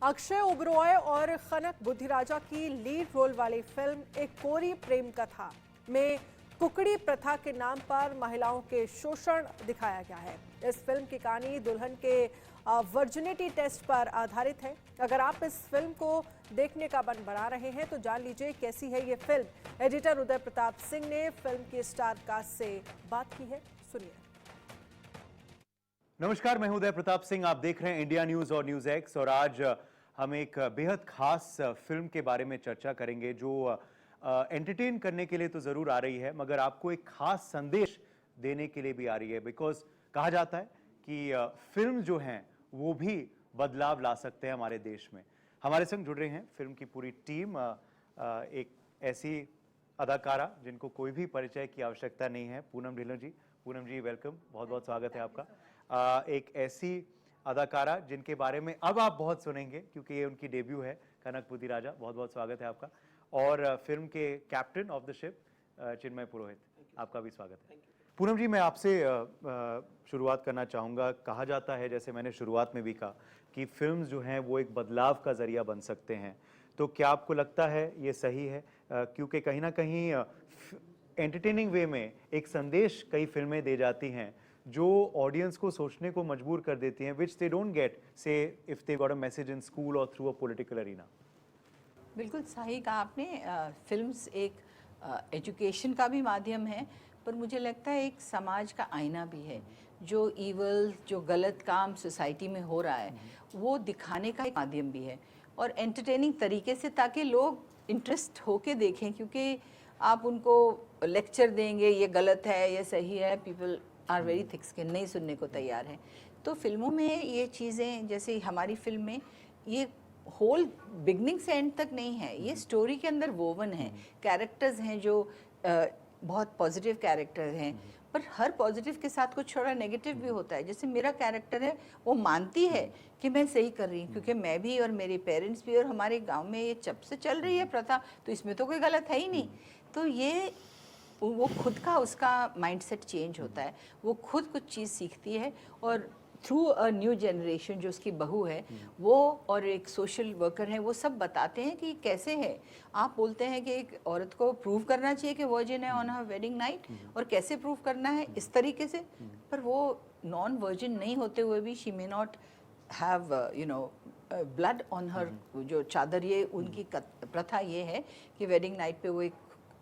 अक्षय ओबरॉय और खनक बुद्धिराजा की lead role वाली फिल्म एक कोरी प्रेम कथा में कुकड़ी प्रथा के नाम पर महिलाओं के शोषण दिखाया गया है। इस फिल्म की कहानी दुल्हन के वर्जिनिटी टेस्ट पर आधारित है। अगर आप इस फिल्म को देखने का मन बना रहे हैं तो जान लीजिए कैसी है ये फिल्म। एडिटर उदय प्रताप सिंह ने फिल्म के स्टार कास्ट से बात की है, सुनिए। नमस्कार, मैं हूं उदय प्रताप सिंह। आप देख रहे हैं इंडिया न्यूज और न्यूज एक्स और आज हम एक बेहद खास फिल्म के बारे में चर्चा करेंगे जो एंटरटेन करने के लिए तो जरूर आ रही है मगर आपको एक खास संदेश देने के लिए भी आ रही है। बिकॉज कहा जाता है कि फिल्म जो हैं वो भी बदलाव ला सकते हैं हमारे देश में। हमारे संग जुड़ रहे हैं फिल्म की पूरी टीम। एक ऐसी अदाकारा जिनको कोई भी परिचय की आवश्यकता नहीं है, पूनम ढिल्लों जी। पूनम जी वेलकम, बहुत बहुत स्वागत है आपका। एक ऐसी अदाकारा जिनके बारे में अब आप बहुत सुनेंगे क्योंकि ये उनकी डेब्यू है, खनक बुद्धिराजा, बहुत बहुत स्वागत है आपका। और फिल्म के कैप्टन ऑफ द शिप चिन्मय पुरोहित, आपका भी स्वागत है। पूनम जी, मैं आपसे शुरुआत करना चाहूँगा। कहा जाता है, जैसे मैंने शुरुआत में भी कहा, कि फिल्म्स जो हैं वो एक बदलाव का जरिया बन सकते हैं। तो क्या आपको लगता है ये सही है? क्योंकि कहीं ना कहीं एंटरटेनिंग वे में एक संदेश कई फिल्में दे जाती हैं जो ऑडियंस को सोचने को मजबूर कर देती हैं, विच दे डोंट गेट से if they got a message in school और थ्रू अ पॉलिटिकल अरीना। बिल्कुल सही कहा आपने। फिल्म्स एक एजुकेशन का भी माध्यम है, पर मुझे लगता है एक समाज का आईना भी है। जो ईवल, जो गलत काम सोसाइटी में हो रहा है वो दिखाने का एक माध्यम भी है और एंटरटेनिंग तरीके से, ताकि लोग इंटरेस्ट होके देखें। क्योंकि आप उनको लेक्चर देंगे ये गलत है ये सही है, people are very thick skin, नहीं सुनने को तैयार हैं। तो फिल्मों में ये चीज़ें, जैसे हमारी फिल्म में ये होल बिगनिंग से एंड तक नहीं है, ये स्टोरी के अंदर वोवन है। कैरेक्टर्स हैं जो बहुत पॉजिटिव कैरेक्टर हैं, पर हर पॉजिटिव के साथ कुछ थोड़ा नेगेटिव भी होता है। जैसे मेरा कैरेक्टर है, वो मानती है कि मैं सही कर रही हूँ, क्योंकि मैं भी और मेरे पेरेंट्स भी और हमारे गांव में ये जब से चल रही है प्रथा, तो इसमें तो कोई गलत है ही नहीं। तो ये वो खुद का, उसका माइंडसेट चेंज होता है, वो खुद कुछ चीज़ सीखती है और थ्रू अ न्यू जनरेशन, जो उसकी बहू है वो और एक सोशल वर्कर है, वो सब बताते हैं कि कैसे है। आप बोलते हैं कि एक औरत को प्रूव करना चाहिए कि वर्जिन है ऑन हर वेडिंग नाइट, और कैसे प्रूव करना है इस तरीके से, पर वो नॉन वर्जिन नहीं होते हुए भी she may not have blood on her. जो चादर, ये उनकी प्रथा ये है कि वेडिंग नाइट पे वो एक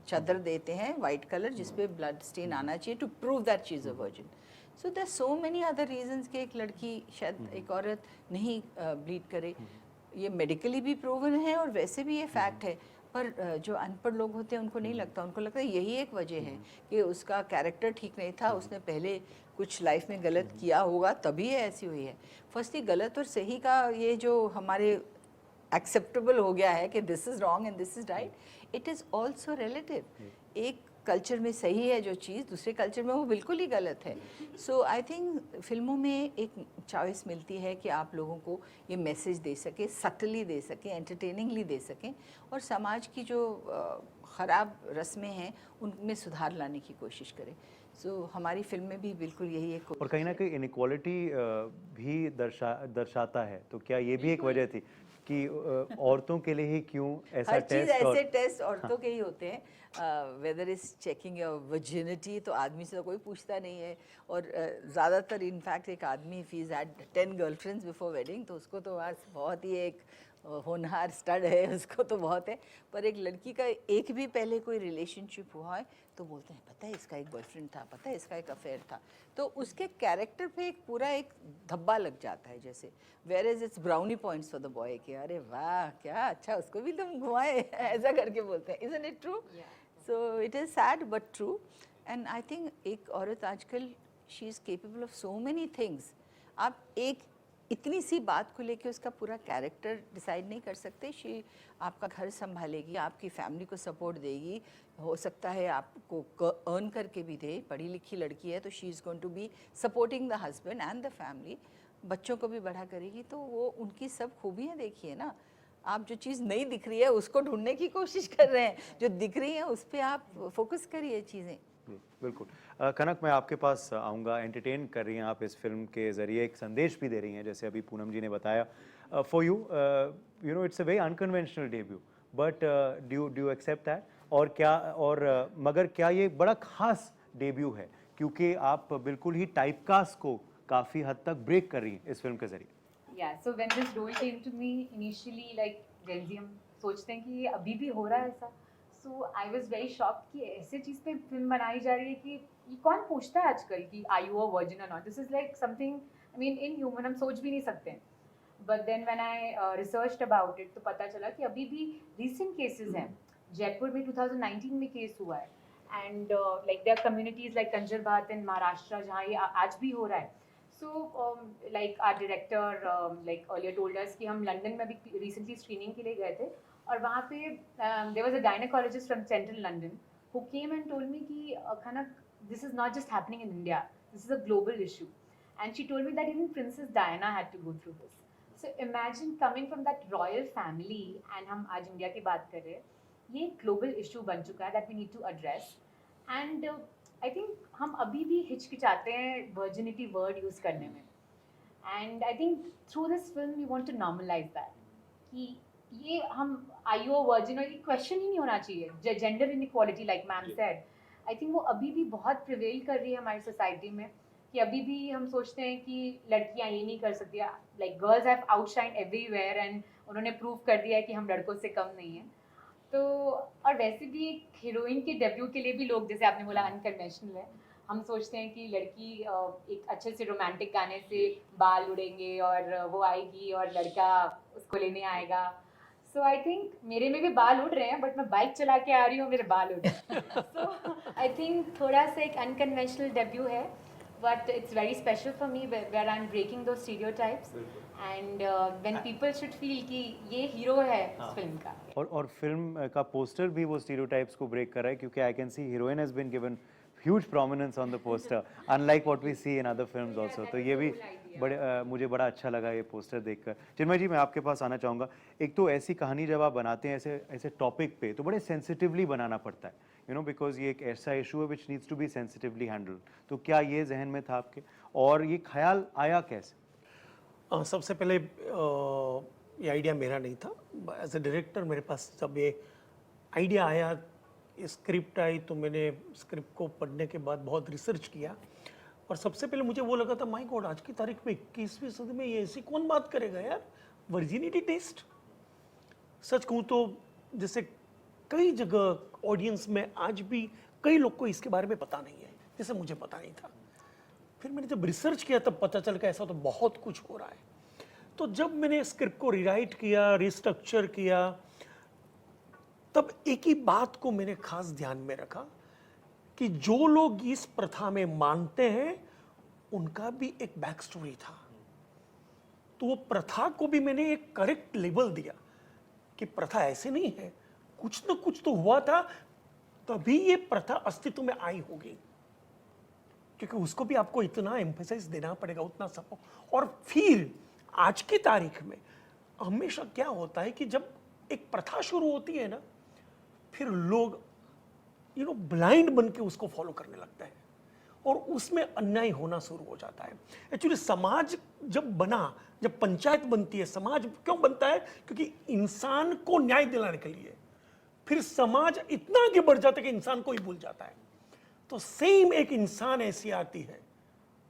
चादर देते हैं वाइट कलर जिसपे ब्लड स्टेन आना चाहिए to prove that she is a virgin. So there so many other reasons कि एक लड़की, शायद एक औरत नहीं ब्लीड करे, ये मेडिकली भी प्रूवन है और वैसे भी ये फैक्ट है। पर जो अनपढ़ लोग होते हैं उनको नहीं लगता, उनको लगता है यही एक वजह है कि उसका कैरेक्टर ठीक नहीं था, उसने पहले कुछ लाइफ में गलत किया होगा तभी ये ऐसी हुई है। फर्स्टली गलत और सही का ये जो हमारे एक्सेप्टेबल हो गया है कि this is wrong and this is right, it is also relative. एक कल्चर में सही है जो चीज़, दूसरे कल्चर में वो बिल्कुल ही गलत है। सो आई थिंक फिल्मों में एक चॉइस मिलती है कि आप लोगों को ये मैसेज दे सके, सटली दे सकें, एंटरटेनिंगली दे सकें, और समाज की जो ख़राब रस्में हैं उनमें सुधार लाने की कोशिश करें। सो हमारी फिल्म में भी बिल्कुल यही एक, और कहीं ना कहीं इनइक्वालिटी भी दर्शाता है। तो क्या ये भी एक वजह थी कि औरतों के लिए ही क्यों ऐसा हर चीज़ टेस्ट? ऐसे टेस्ट औरतों के ही होते हैं। Whether is checking your virginity, तो आदमी से तो कोई पूछता नहीं है। और ज़्यादातर इनफैक्ट एक आदमी if is had 10 girlfriends before wedding, तो उसको तो आज बहुत ही एक होनहार स्टड है, उसको तो बहुत है। पर एक लड़की का एक भी पहले कोई रिलेशनशिप हुआ है तो बोलते हैं पता है इसका एक बॉयफ्रेंड था, पता है इसका एक अफेयर था, तो उसके कैरेक्टर पे एक पूरा एक धब्बा लग जाता है। जैसे where is its brownie points for the boy, कि अरे वाह क्या अच्छा, उसको भी तुम घुमाए ऐसा करके बोलते हैं। Isn't it true? So it is sad but true. And I think एक औरत आजकल, she is capable of so many things. आप एक इतनी सी बात को लेके उसका पूरा कैरेक्टर डिसाइड नहीं कर सकते। शी आपका घर संभालेगी, आपकी फैमिली को सपोर्ट देगी, हो सकता है आपको अर्न करके भी दे, पढ़ी लिखी लड़की है तो she is going to be supporting the husband and the family, बच्चों को भी बड़ा करेगी। तो वो उनकी सब खूबियाँ देखिए ना। आप जो चीज़ नहीं दिख रही है उसको ढूंढने की कोशिश कर रहे हैं, जो दिख रही है उस पर आप फोकस करिए चीज़ें। बिल्कुल। कनक, मैं आपके पास आऊँगा। एंटरटेन कर रही हैं आप इस फिल्म के ज़रिए, एक संदेश भी दे रही हैं जैसे अभी पूनम जी ने बताया। for you, you know, it's a very unconventional debut. But do you accept that? और क्या और मगर क्या ये बड़ा खास डेब्यू है क्योंकि आप बिल्कुल ही टाइपकास्ट को काफी हद तक ब्रेक कर रही हैं इस फिल्म के जरिए. Yeah, so when this role came to me initially, like Gen Z हम सोचते हैं कि ये अभी भी हो रहा है ऐसा. So I was very shocked कि ऐसे चीज़ पे फिल्म बनाई जा रही है कि ये कौन पूछता है आजकल कि are you a virgin or not? This is like something, I mean, inhuman, हम सोच भी नहीं सकते हैं. But then when I researched about it तो पता चला कि अभी भी recent cases हैं. जयपुर में 2019 में केस हुआ है. And like there are communities like Kanjar बात in Maharashtra जहाँ ये आज भी हो रहा है. So like our director like earlier told us कि हम लंदन में भी recently screening के लिए गए थे और वहाँ पे there was a gynecologist from central London who came and told me कि Khanak, this is not just happening in India, this is a global issue. And she told me that even Princess Diana had to go through this. So imagine coming from that royal family and हम आज India की बात कर रहे हैं, ये global issue बन चुका है that we need to address. And I think हम अभी भी हिचकिचाते हैं virginity word use करने में. And I think through this film we want to normalize that. कि ये हम are you a virgin और ये question ही नहीं होना चाहिए. Gender inequality like ma'am said. I think वो अभी भी बहुत prevail कर रही है हमारी society में. कि अभी भी हम सोचते हैं कि लड़कियाँ ये नहीं कर सकती. Like girls have outshined everywhere and उन्होंने prove कर दिया है कि हम लड़कों से कम नहीं हैं. तो और वैसे भी एक हीरोइन के डेब्यू के लिए भी लोग जैसे आपने बोला अनकन्वेंशनल है. हम सोचते हैं कि लड़की एक अच्छे से रोमांटिक गाने से बाल उड़ेंगे और वो आएगी और लड़का उसको लेने आएगा. सो आई थिंक मेरे में भी बाल उड़ रहे हैं बट मैं बाइक चला के आ रही हूँ, मेरे बाल उड़ रहे हैं. सो आई थिंक थोड़ा सा एक अनकन्वेंशनल डेब्यू है but it's very special for me where I'm breaking those stereotypes and when people should feel कि ये हीरो है इस फिल्म का. और फिल्म का पोस्टर भी वो स्टीरियोटाइप्स को ब्रेक कर रहा है क्योंकि I can see heroine has been given huge prominence on the poster unlike what we see in other films also. तो ये भी मुझे बड़ा अच्छा लगा ये पोस्टर देखकर. चिन्मय जी, मैं आपके पास आना चाहूँगा. एक तो ऐसी कहानी जब आप बनाते हैं ऐसे टॉपिक पे तो बड़े सेंसिटिवली बनाना पड़ता है, यू नो, बिकॉज ये एक ऐसा इशू है which needs to be sensitively handled. तो क्या ये जहन में था आपके और ये ख्याल आया कैसे? सबसे पहले ये आइडिया मेरा नहीं था. एज ए डायरेक्टर मेरे पास जब ये आइडिया आया, स्क्रिप्ट आई, तो मैंने स्क्रिप्ट को पढ़ने के बाद बहुत रिसर्च किया और सबसे पहले मुझे वो लगा था माय गॉड, आज की तारीख में 21वीं सदी में ये ऐसी कौन बात करेगा यार, वर्जिनिटी टेस्ट. सच कहूँ तो जैसे कई जगह ऑडियंस में आज भी कई लोग को इसके बारे में पता नहीं है, जैसे मुझे पता नहीं था. फिर मैंने जब रिसर्च किया तब पता चल गया ऐसा तो बहुत कुछ हो रहा है. तो जब मैंने स्क्रिप्ट को रीराइट किया, रिस्ट्रक्चर किया, तब एक ही बात को मैंने खास ध्यान में रखा कि जो लोग इस प्रथा में मानते हैं उनका भी एक बैक स्टोरी था. तो वो प्रथा को भी मैंने एक करेक्ट लेबल दिया कि प्रथा ऐसे नहीं है, कुछ न कुछ तो हुआ था तभी ये प्रथा अस्तित्व में आई होगी. क्योंकि उसको भी आपको इतना एम्फेसाइज देना पड़ेगा, उतना सब. और फिर आज की तारीख में हमेशा क्या होता है कि जब एक प्रथा शुरू होती है ना, फिर लोग ब्लाइंड बन के उसको फॉलो करने लगते हैं और उसमें अन्याय होना शुरू हो जाता है. एक्चुअली समाज जब पंचायत बनती है, समाज क्यों बनता है? क्योंकि इंसान को न्याय दिलाने के लिए. फिर समाज इतना आगे बढ़ जाता है कि इंसान को ही भूल जाता है. तो सेम एक इंसान ऐसी आती है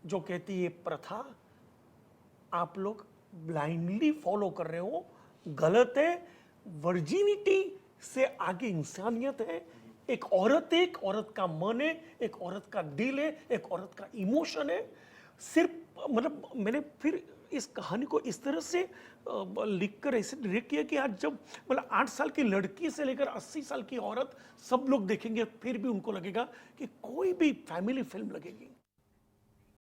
जो कहती है प्रथा आप लोग ब्लाइंडली फॉलो कर रहे हो, गलत है. वर्जिनिटी से आगे इंसानियत है. एक औरत है, एक औरत का मन है, एक औरत का दिल है, एक औरत का इमोशन है. सिर्फ मतलब मैंने फिर इस कहानी को इस तरह से लिखकर ऐसे डायरेक्ट किया कि आज जब मतलब 8 साल की लड़की से लेकर 80 साल की औरत सब लोग देखेंगे फिर भी उनको लगेगा कि कोई भी फैमिली फिल्म लगेगी.